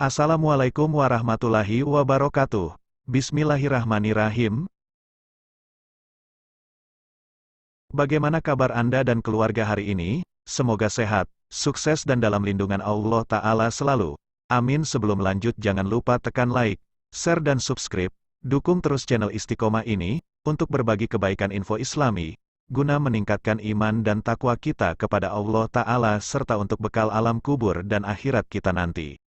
Assalamualaikum warahmatullahi wabarakatuh. Bismillahirrahmanirrahim. Bagaimana kabar Anda dan keluarga hari ini? Semoga sehat, sukses dan dalam lindungan Allah Ta'ala selalu. Amin. Sebelum lanjut jangan lupa tekan like, share dan subscribe. Dukung terus channel Istiqomah ini, untuk berbagi kebaikan info Islami, guna meningkatkan iman dan takwa kita kepada Allah Ta'ala serta untuk bekal alam kubur dan akhirat kita nanti.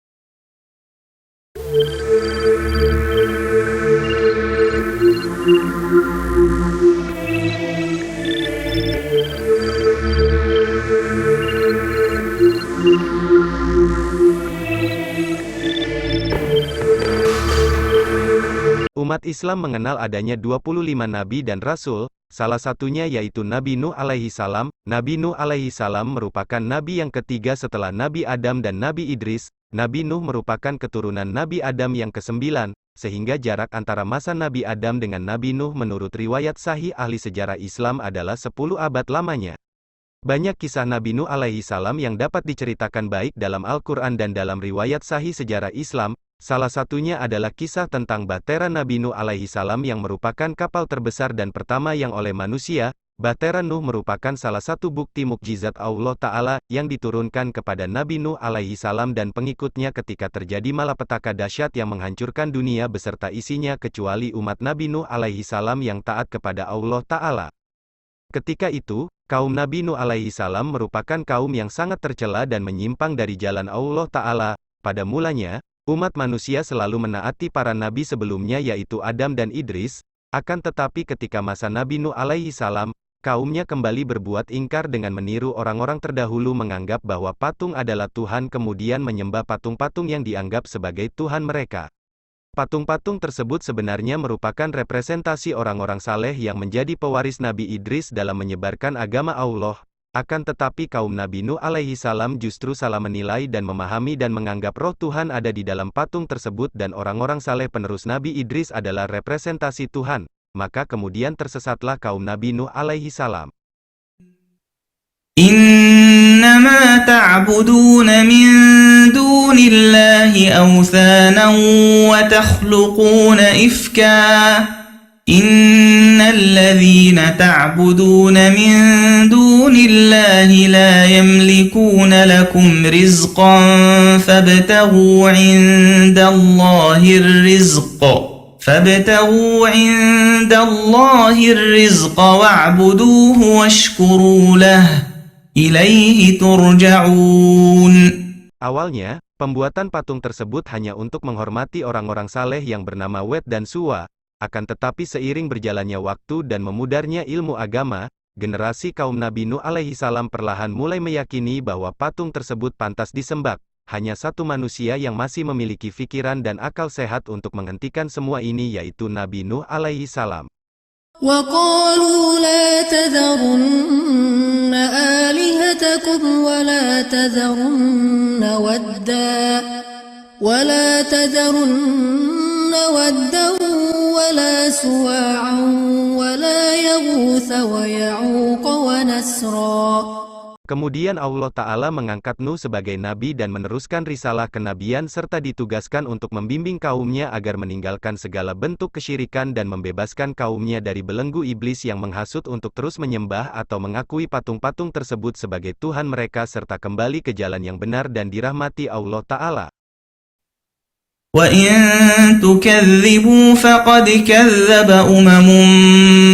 Umat Islam mengenal adanya 25 nabi dan rasul, salah satunya yaitu Nabi Nuh alaihi salam. Nabi Nuh alaihi salam merupakan nabi yang ketiga setelah Nabi Adam dan Nabi Idris. Nabi Nuh merupakan keturunan Nabi Adam yang ke-9, sehingga jarak antara masa Nabi Adam dengan Nabi Nuh menurut riwayat sahih ahli sejarah Islam adalah 10 abad lamanya. Banyak kisah Nabi Nuh alaihi salam yang dapat diceritakan baik dalam Al-Quran dan dalam riwayat sahih sejarah Islam. Salah satunya adalah kisah tentang Bahtera Nabi Nuh alaihi salam yang merupakan kapal terbesar dan pertama yang oleh manusia. Bahtera Nuh merupakan salah satu bukti mukjizat Allah Ta'ala yang diturunkan kepada Nabi Nuh alaihi salam dan pengikutnya ketika terjadi malapetaka dahsyat yang menghancurkan dunia beserta isinya kecuali umat Nabi Nuh alaihi salam yang taat kepada Allah Ta'ala. Ketika itu, kaum Nabi Nuh alaihi salam merupakan kaum yang sangat tercela dan menyimpang dari jalan Allah Ta'ala. Pada mulanya, umat manusia selalu menaati para nabi sebelumnya yaitu Adam dan Idris, akan tetapi ketika masa Nabi Nuh alaihi salam, kaumnya kembali berbuat ingkar dengan meniru orang-orang terdahulu menganggap bahwa patung adalah Tuhan kemudian menyembah patung-patung yang dianggap sebagai Tuhan mereka. Patung-patung tersebut sebenarnya merupakan representasi orang-orang saleh yang menjadi pewaris Nabi Idris dalam menyebarkan agama Allah. Akan tetapi kaum Nabi Nuh alaihi salam justru salah menilai dan memahami dan menganggap roh Tuhan ada di dalam patung tersebut dan orang-orang saleh penerus Nabi Idris adalah representasi Tuhan. Maka kemudian tersesatlah kaum Nabi Nuh alaihi salam. Innama ta'buduna min dunillahi awthanan wa takhluquna ifka. Innal ladzina ta'buduna min dunillahi la yamlikuna lakum rizqan fabtaghu 'indallahir rizqa فابتغوا عند الله الرزق واعبدوه واشكروا له إليه ترجعون. Awalnya, pembuatan patung tersebut hanya untuk menghormati orang-orang saleh yang bernama Wed dan Suwa. Akan tetapi seiring berjalannya waktu dan memudarnya ilmu agama, generasi kaum Nabi Nuh alaihi salam perlahan mulai meyakini bahwa patung tersebut pantas disembah. Hanya satu manusia yang masih memiliki pikiran dan akal sehat untuk menghentikan semua ini yaitu Nabi Nuh alaihi salam. وَقَالُوا لَا تَذَرُنَّ آلِهَتَكُمْ وَلَا تَذَرُنَّ وَدًّا وَلَا سُوَاعًا وَلَا يَغُوثَ وَيَعُوقَ وَنَسْرًا. Kemudian Allah Ta'ala mengangkat Nuh sebagai nabi dan meneruskan risalah kenabian serta ditugaskan untuk membimbing kaumnya agar meninggalkan segala bentuk kesyirikan dan membebaskan kaumnya dari belenggu iblis yang menghasut untuk terus menyembah atau mengakui patung-patung tersebut sebagai Tuhan mereka serta kembali ke jalan yang benar dan dirahmati Allah Ta'ala. وَإِن تُكَذِّبُوا فَقَدْ كَذَّبَ أُمَمٌ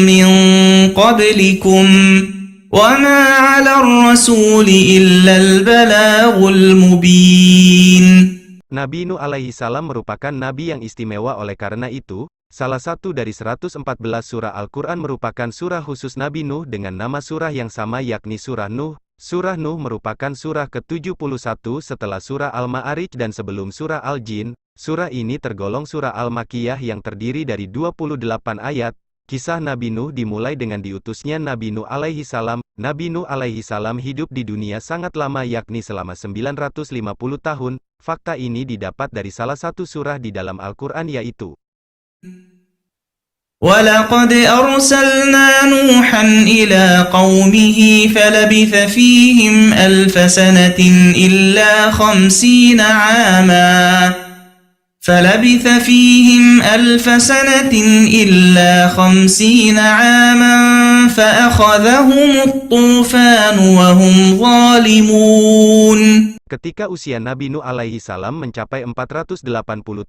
مِّن قَبْلِكُمْ وَمَا عَلَى الرَّسُولِ إِلَّا الْبَلَاغُ الْمُبِينُ. Nabi Nuh alaihi salam merupakan nabi yang istimewa oleh karena itu, salah satu dari 114 surah Al-Quran merupakan surah khusus Nabi Nuh dengan nama surah yang sama yakni surah Nuh. Surah Nuh merupakan surah ke-71 setelah surah Al-Ma'arij dan sebelum surah Al-Jin. Surah ini tergolong surah Al-Makkiyah yang terdiri dari 28 ayat. Kisah Nabi Nuh dimulai dengan diutusnya Nabi Nuh alaihi salam. Nabi Nuh alaihi salam hidup di dunia sangat lama yakni selama 950 tahun. Fakta ini didapat dari salah satu surah di dalam Al-Quran yaitu وَلَقَدْ أَرْسَلْنَا نُوحًا إِلَى قَوْمِهِ فَلَبِثَ فِيهِمْ أَلْفَ سَنَةٍ إِلَّا 50 عَامًا فلبث فيهم 1000 سنة إلا 50 عاما فأخذهم الطوفان وهم ظالمون. Ketika usia Nabi Nuh alaihi salam mencapai 480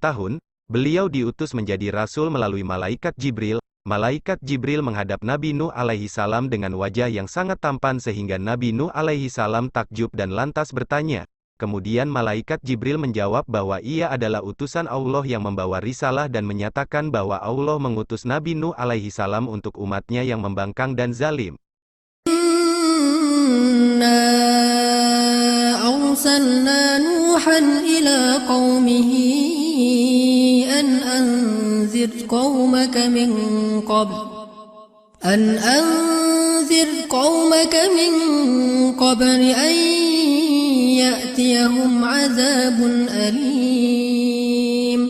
tahun, beliau diutus menjadi rasul melalui malaikat Jibril. Malaikat Jibril menghadap Nabi Nuh alaihi salam dengan wajah yang sangat tampan sehingga Nabi Nuh alaihi salam takjub dan lantas bertanya. Kemudian malaikat Jibril menjawab bahwa ia adalah utusan Allah yang membawa risalah dan menyatakan bahwa Allah mengutus Nabi Nuh alaihi salam untuk umatnya yang membangkang dan zalim. أرسلنا نوحا إلى قومه أن أنذر قومك من قبل أن يأتيهم عذاب أليم.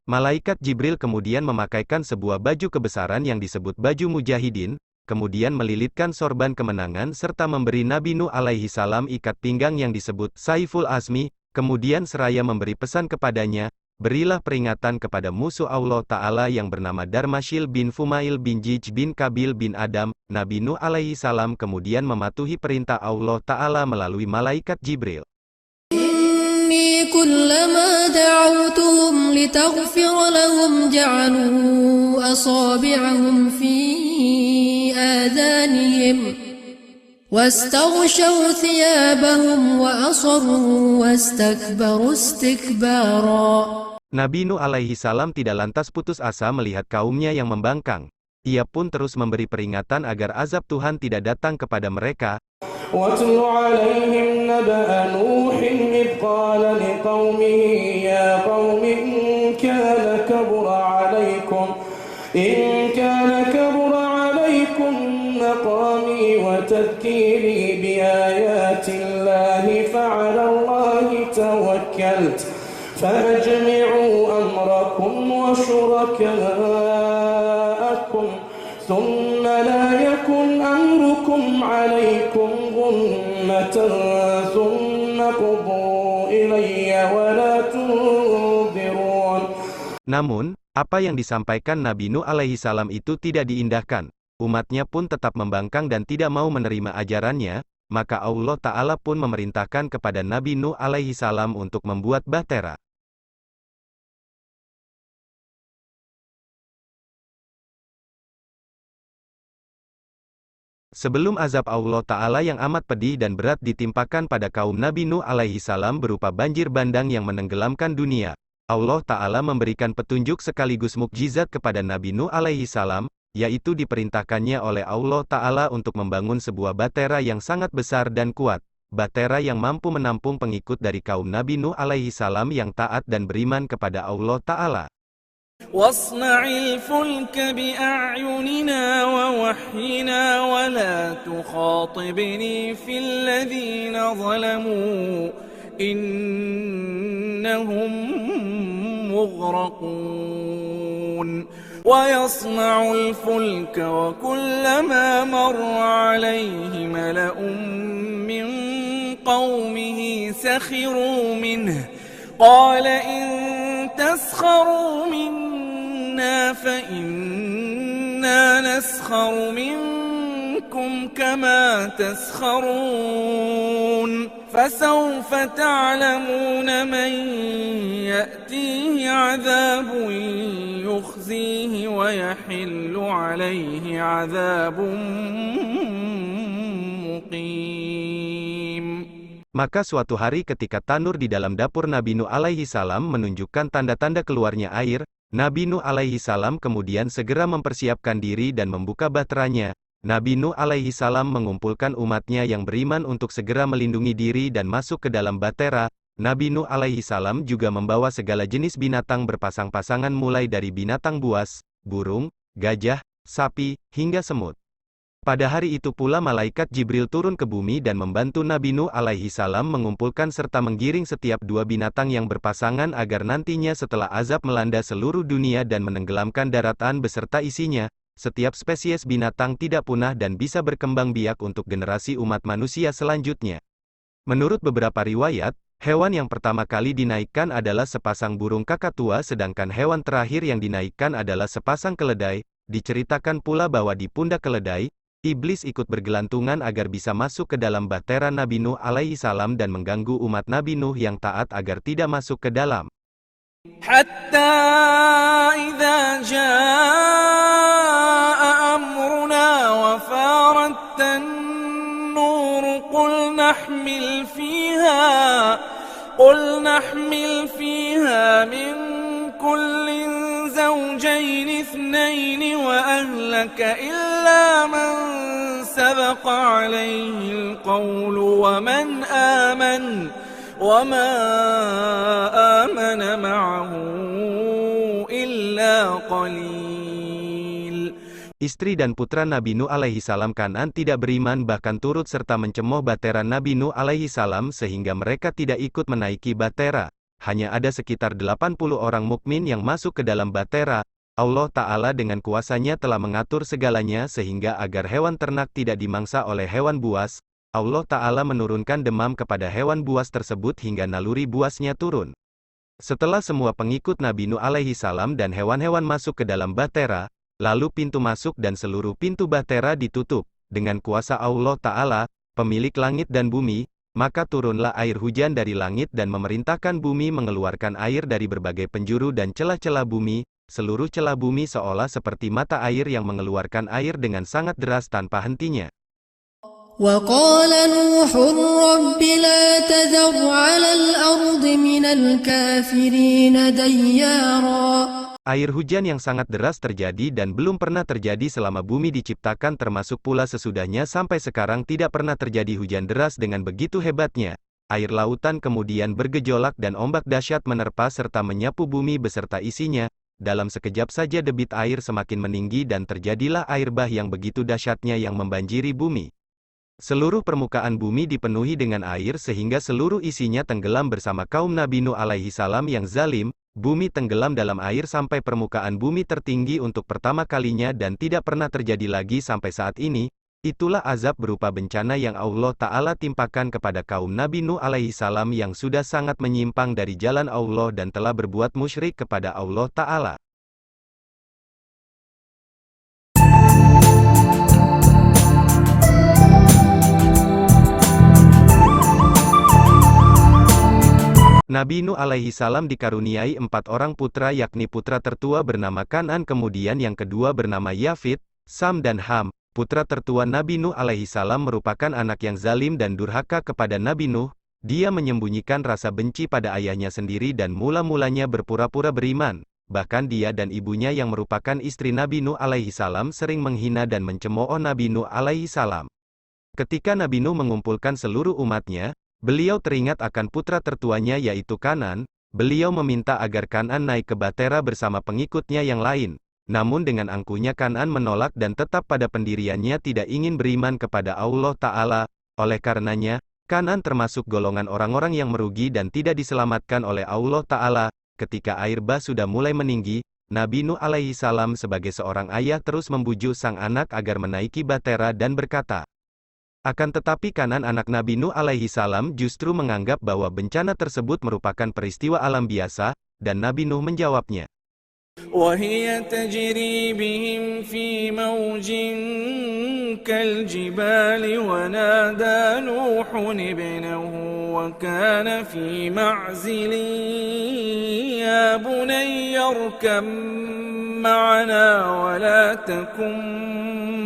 Malaikat Jibril kemudian memakaikan sebuah baju kebesaran yang disebut baju mujahidin, kemudian melilitkan sorban kemenangan serta memberi Nabi Nuh alaihi salam ikat pinggang yang disebut Saiful Azmi, kemudian seraya memberi pesan kepadanya, berilah peringatan kepada musuh Allah Ta'ala yang bernama Darmashil bin Fumail bin Jij bin Kabil bin Adam. Nabi Nuh alaihi salam kemudian mematuhi perintah Allah Ta'ala melalui malaikat Jibril. إني كلما دعوتهم لتغفر لهم جعلوا أصابعهم في آذانهم واستغشوا ثيابهم وأصروا واستكبروا استكبارا. Nabi Nuh alaihi salam tidak lantas putus asa melihat kaumnya yang membangkang. Ia pun terus memberi peringatan agar azab Tuhan tidak datang kepada mereka. واتل عليهم نبأ نوح إذ قال لقومه يا قوم إن كان كبر عليكم مقامي وتذكيري بآيات الله فعلى الله توكلت فأجمعوا أمركم وشركاءكم ثم لا يكن أمركم عليكم غمة ثم قضوا إلي ولا تنظرون. Namun, apa yang disampaikan Nabi Nuh alaihi salam itu tidak diindahkan. Umatnya pun tetap membangkang dan tidak mau menerima ajarannya, maka Allah Ta'ala pun memerintahkan kepada Nabi Nuh alaihi salam untuk membuat bahtera. Sebelum azab Allah Ta'ala yang amat pedih dan berat ditimpakan pada kaum Nabi Nuh alaihi salam berupa banjir bandang yang menenggelamkan dunia, Allah Ta'ala memberikan petunjuk sekaligus mukjizat kepada Nabi Nuh alaihi salam, yaitu diperintahkannya oleh Allah Ta'ala untuk membangun sebuah bahtera yang sangat besar dan kuat, bahtera yang mampu menampung pengikut dari kaum Nabi Nuh alaihi salam yang taat dan beriman kepada Allah Ta'ala. واصنع الفلك بأعيننا ووحينا ولا تخاطبني في الذين ظلموا إنهم مغرقون. ويصنع الفلك وكلما مر عليه ملأ من قومه سخروا منه قال إن تسخروا منا فإنا نسخر منكم كما تسخرون فسوف تعلمون من يأتيه عذاب يخزيه ويحل عليه عذاب مقيم. Maka suatu hari ketika tanur di dalam dapur Nabi Nuh alaihi salam menunjukkan tanda-tanda keluarnya air, Nabi Nuh alaihi salam kemudian segera mempersiapkan diri dan membuka bahteranya. Nabi Nuh alaihi salam mengumpulkan umatnya yang beriman untuk segera melindungi diri dan masuk ke dalam bahtera. Nabi Nuh alaihi salam juga membawa segala jenis binatang berpasang-pasangan mulai dari binatang buas, burung, gajah, sapi, hingga semut. Pada hari itu pula malaikat Jibril turun ke bumi dan membantu Nabi Nuh alaihi salam mengumpulkan serta menggiring setiap dua binatang yang berpasangan agar nantinya setelah azab melanda seluruh dunia dan menenggelamkan daratan beserta isinya, setiap spesies binatang tidak punah dan bisa berkembang biak untuk generasi umat manusia selanjutnya. Menurut beberapa riwayat, Hewan yang pertama kali dinaikkan adalah sepasang burung kakatua sedangkan hewan terakhir yang dinaikkan adalah sepasang keledai. Diceritakan pula bahwa di pundak keledai, iblis ikut bergelantungan agar bisa masuk ke dalam bahtera Nabi Nuh alaihi salam dan mengganggu umat Nabi Nuh yang taat agar tidak masuk ke dalam. حتى إذا جاء أمرنا وفارت النور قل نحمل فيها من كل زوجين اثنين وأهلك إلا من سبق عليه القول وما آمن معه إلا قليل. Istri dan putra Nabi Nuh alaihi salam Kan'an tidak beriman bahkan turut serta mencemooh bahtera Nabi Nuh alaihi salam sehingga mereka tidak ikut menaiki bahtera. Hanya ada sekitar 80 orang mukmin yang masuk ke dalam bahtera. Allah Ta'ala dengan kuasanya telah mengatur segalanya sehingga agar hewan ternak tidak dimangsa oleh hewan buas. Allah Ta'ala menurunkan demam kepada hewan buas tersebut hingga naluri buasnya turun. Setelah semua pengikut Nabi Nuh alaihi salam dan hewan-hewan masuk ke dalam bahtera, lalu pintu masuk dan seluruh pintu bahtera ditutup. Dengan kuasa Allah Ta'ala, pemilik langit dan bumi, maka turunlah air hujan dari langit dan memerintahkan bumi mengeluarkan air dari berbagai penjuru dan celah-celah bumi. Seluruh celah bumi seolah seperti mata air yang mengeluarkan air dengan sangat deras tanpa hentinya. وقال نوح رب لا تذر على الأرض من الكافرين ديارا. Air hujan yang sangat deras terjadi dan belum pernah terjadi selama bumi diciptakan termasuk pula sesudahnya sampai sekarang tidak pernah terjadi hujan deras dengan begitu hebatnya. Air lautan kemudian bergejolak dan ombak dahsyat menerpa serta menyapu bumi beserta isinya. Dalam sekejap saja debit air semakin meninggi dan terjadilah air bah yang begitu dahsyatnya yang membanjiri bumi. Seluruh permukaan bumi dipenuhi dengan air sehingga seluruh isinya tenggelam bersama kaum Nabi Nuh alaihi salam yang zalim. Bumi tenggelam dalam air sampai permukaan bumi tertinggi untuk pertama kalinya dan tidak pernah terjadi lagi sampai saat ini. Itulah azab berupa bencana yang Allah Ta'ala timpakan kepada kaum Nabi Nuh alaihi salam yang sudah sangat menyimpang dari jalan Allah dan telah berbuat musyrik kepada Allah Ta'ala. Nabi Nuh alaihi salam dikaruniai 4 orang putra yakni putra tertua bernama Kan'an kemudian yang kedua bernama Yafid, Sam dan Ham. Putra tertua Nabi Nuh alaihi salam merupakan anak yang zalim dan durhaka kepada Nabi Nuh. Dia menyembunyikan rasa benci pada ayahnya sendiri dan mula-mulanya berpura-pura beriman. Bahkan dia dan ibunya yang merupakan istri Nabi Nuh alaihi salam sering menghina dan mencemooh Nabi Nuh alaihi salam. Ketika Nabi Nuh mengumpulkan seluruh umatnya, beliau teringat akan putra tertuanya yaitu Kan'an. Beliau meminta agar Kan'an naik ke bahtera bersama pengikutnya yang lain. Namun dengan angkuhnya Kan'an menolak dan tetap pada pendiriannya tidak ingin beriman kepada Allah Ta'ala. Oleh karenanya, Kan'an termasuk golongan orang-orang yang merugi dan tidak diselamatkan oleh Allah Ta'ala. Ketika air bah sudah mulai meninggi, Nabi Nuh alaihi salam sebagai seorang ayah terus membujuk sang anak agar menaiki bahtera dan berkata, akan tetapi Kan'an anak Nabi Nuh alaihi salam justru menganggap bahwa bencana tersebut merupakan peristiwa alam biasa, dan Nabi Nuh menjawabnya. وهي تجري بهم في موج كالجبال ونادى نوح ابنه وكان في معزل يا بني اركب معنا ولا تكن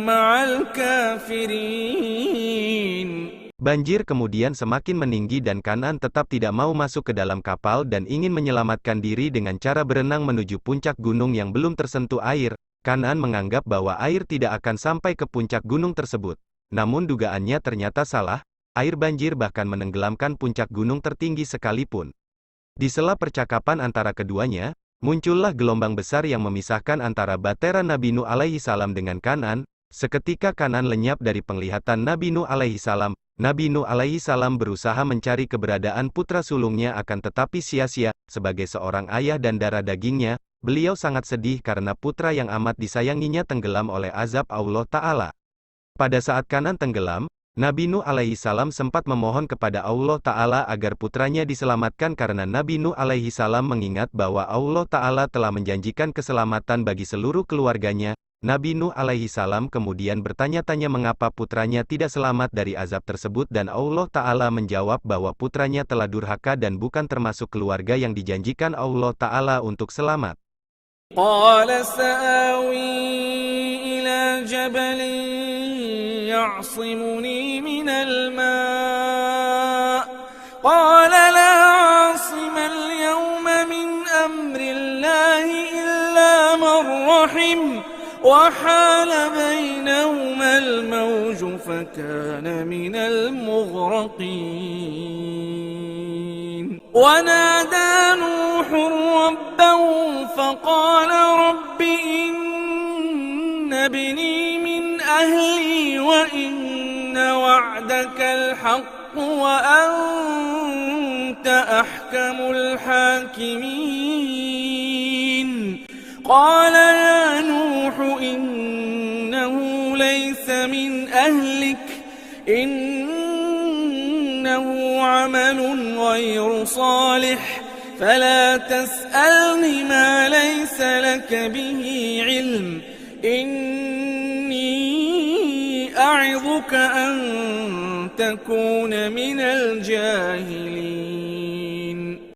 مع الكافرين. Banjir kemudian semakin meninggi dan Kan'an tetap tidak mau masuk ke dalam kapal dan ingin menyelamatkan diri dengan cara berenang menuju puncak gunung yang belum tersentuh air. Kan'an menganggap bahwa air tidak akan sampai ke puncak gunung tersebut. Namun dugaannya ternyata salah, air banjir bahkan menenggelamkan puncak gunung tertinggi sekalipun. Di sela percakapan antara keduanya, muncullah gelombang besar yang memisahkan antara bahtera Nabi Nuh alaihi salam dengan Kan'an. Seketika Kan'an lenyap dari penglihatan Nabi Nuh alaihi salam. Nabi Nuh alaihi salam berusaha mencari keberadaan putra sulungnya akan tetapi sia-sia. Sebagai seorang ayah dan darah dagingnya, beliau sangat sedih karena putra yang amat disayanginya tenggelam oleh azab Allah Ta'ala. Pada saat Kan'an tenggelam, Nabi Nuh alaihi salam sempat memohon kepada Allah Ta'ala agar putranya diselamatkan karena Nabi Nuh alaihi salam mengingat bahwa Allah Ta'ala telah menjanjikan keselamatan bagi seluruh keluarganya. Nabi Nuh alaihi salam kemudian bertanya-tanya mengapa putranya tidak selamat dari azab tersebut dan Allah Ta'ala menjawab bahwa putranya telah durhaka dan bukan termasuk keluarga yang dijanjikan Allah Ta'ala untuk selamat. قال سآوي إلى جبل يعصمني من الماء قال لا عاصم اليوم من أمر الله إلا من رحم وحال بينهما الموج فكان من المغرقين ونادى نوح ربه فقال رب إن ابني من أهلي وإن وعدك الحق وأنت أحكم الحاكمين قال يا نوح إنه ليس من أهلك إنه عمل غير صالح فلا تسألني ما ليس لك به علم إني أعظك أن تكون من الجاهلين.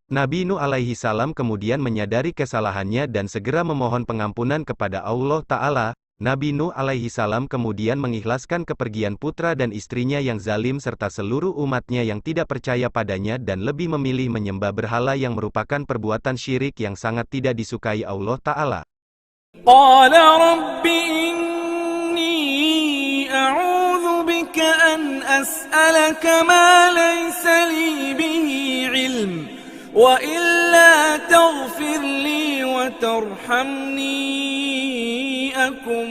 Nabi Nuh alaihi salam kemudian menyadari kesalahannya dan segera memohon pengampunan kepada Allah Ta'ala. Nabi Nuh alaihi salam kemudian mengikhlaskan kepergian putra dan istrinya yang zalim serta seluruh umatnya yang tidak percaya padanya dan lebih memilih menyembah berhala yang merupakan perbuatan syirik yang sangat tidak disukai Allah Ta'ala. قال رب إني أعوذ بك أن أسألك ما ليس لي به علم وإلا تغفر لي وترحمني أكن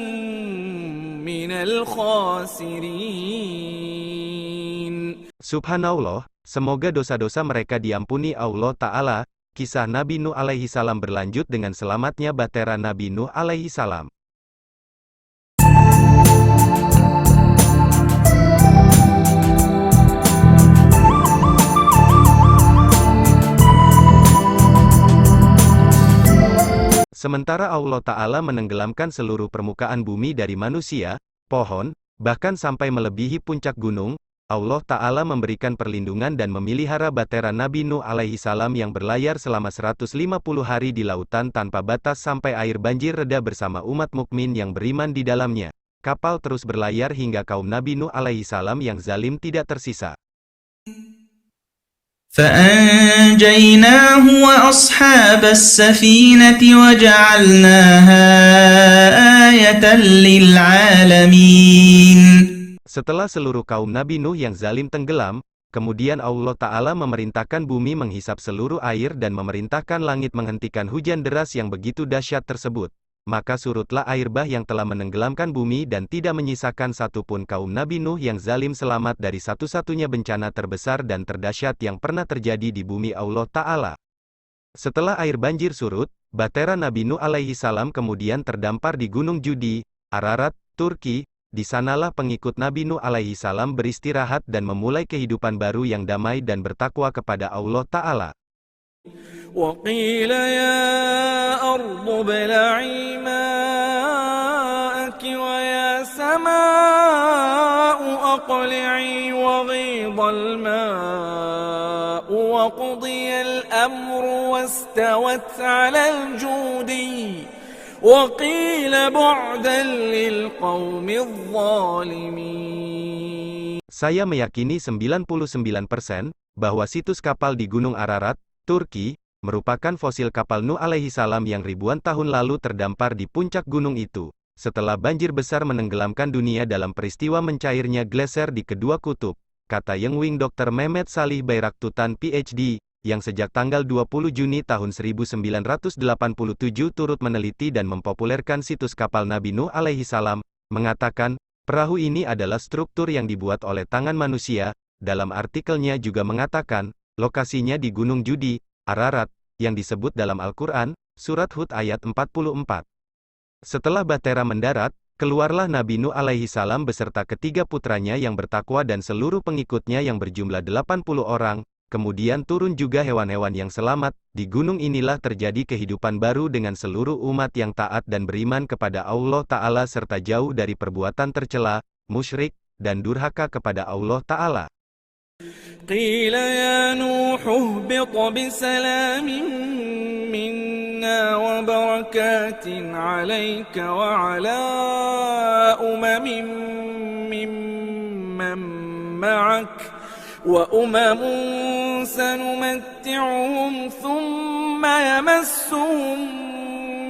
من الخاسرين. Subhanallah, semoga dosa-dosa mereka diampuni Allah Ta'ala. Kisah Nabi Nuh alaihi salam berlanjut dengan selamatnya bahtera Nabi Nuh alaihi salam. Sementara Allah Ta'ala menenggelamkan seluruh permukaan bumi dari manusia, pohon, bahkan sampai melebihi puncak gunung, Allah Ta'ala memberikan perlindungan dan memelihara bahtera Nabi Nuh alaihi salam yang berlayar selama 150 hari di lautan tanpa batas sampai air banjir reda bersama umat mukmin yang beriman di dalamnya. Kapal terus berlayar hingga kaum Nabi Nuh alaihi salam yang zalim tidak tersisa. فأنجيناه وأصحاب السفينة وجعلناها آية للعالمين. Setelah seluruh kaum Nabi Nuh yang zalim tenggelam, kemudian Allah Ta'ala memerintahkan bumi menghisap seluruh air dan memerintahkan langit menghentikan hujan deras yang begitu dahsyat tersebut. Maka surutlah air bah yang telah menenggelamkan bumi dan tidak menyisakan satupun kaum Nabi Nuh yang zalim selamat dari satu-satunya bencana terbesar dan terdahsyat yang pernah terjadi di bumi Allah Ta'ala. Setelah air banjir surut, bahtera Nabi Nuh alaihi salam kemudian terdampar di Gunung Judi, Ararat, Turki. Di sanalah pengikut Nabi Nuh alaihi salam beristirahat dan memulai kehidupan baru yang damai dan bertakwa kepada Allah Ta'ala. وقيل يا أرض ابلعي ماءك ويا سماء أقلعي وغيض الماء وقضي الأمر واستوت على الجودي وقيل بعدا للقوم الظالمين. Saya meyakini 99% bahwa situs kapal di Gunung Ararat, Turki, merupakan fosil kapal Nuh alaihi salam yang ribuan tahun lalu terdampar di puncak gunung itu, setelah banjir besar menenggelamkan dunia dalam peristiwa mencairnya gletser di kedua kutub, kata Yengwing Dr. Mehmet Salih Bayraktutan PhD, yang sejak tanggal 20 Juni tahun 1987 turut meneliti dan mempopulerkan situs kapal Nabi Nuh alaihi salam, mengatakan, perahu ini adalah struktur yang dibuat oleh tangan manusia. Dalam artikelnya juga mengatakan, lokasinya di Gunung Judi, Ararat, yang disebut dalam Al-Quran, Surat Hud ayat 44. Setelah bahtera mendarat, Keluarlah Nabi Nuh alaihi salam beserta ketiga putranya yang bertakwa dan seluruh pengikutnya yang berjumlah 80 orang, kemudian turun juga hewan-hewan yang selamat. Di gunung inilah terjadi kehidupan baru dengan seluruh umat yang taat dan beriman kepada Allah Ta'ala serta jauh dari perbuatan tercela, musyrik, dan durhaka kepada Allah Ta'ala. قيل يا نوح اهبط بسلام منا وبركات عليك وعلى ممن معك وأمم سنمتعهم ثم يمسهم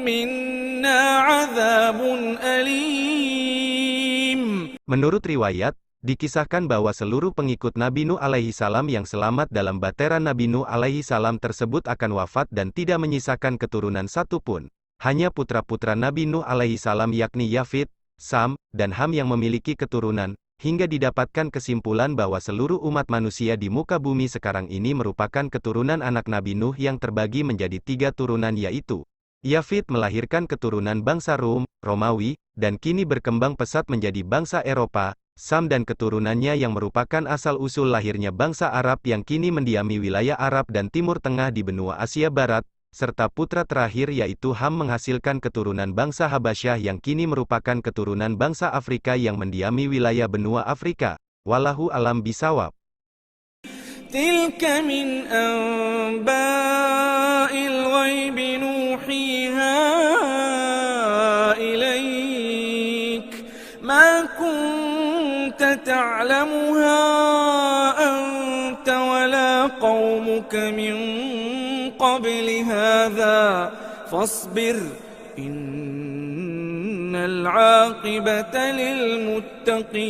منا عذاب أليم. Menurut riwayat, dikisahkan bahwa seluruh pengikut Nabi Nuh alaihi salam yang selamat dalam bateran Nabi Nuh alaihi salam tersebut akan wafat dan tidak menyisakan keturunan satupun. Hanya putra-putra Nabi Nuh alaihi salam yakni Yafid, Sam, dan Ham yang memiliki keturunan, hingga didapatkan kesimpulan bahwa seluruh umat manusia di muka bumi sekarang ini merupakan keturunan anak Nabi Nuh yang terbagi menjadi 3 turunan yaitu, Yafid melahirkan keturunan bangsa Rum, Romawi, dan kini berkembang pesat menjadi bangsa Eropa. Sam dan keturunannya yang merupakan asal-usul lahirnya bangsa Arab yang kini mendiami wilayah Arab dan Timur Tengah di benua Asia Barat, serta putra terakhir yaitu Ham menghasilkan keturunan bangsa Habasyah yang kini merupakan keturunan bangsa Afrika yang mendiami wilayah benua Afrika. Wallahu alam bisawab. تلك من أنباء الغيب نوحيها إليك ما كنت تعلمها أنت ولا قومك من قبل هذا فاصبر إن العاقبة للمتقين.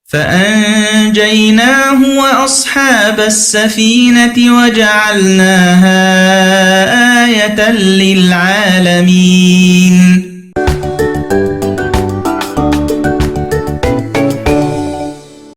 فأنجيناه وأصحاب السفينة وجعلناها آية للعالمين.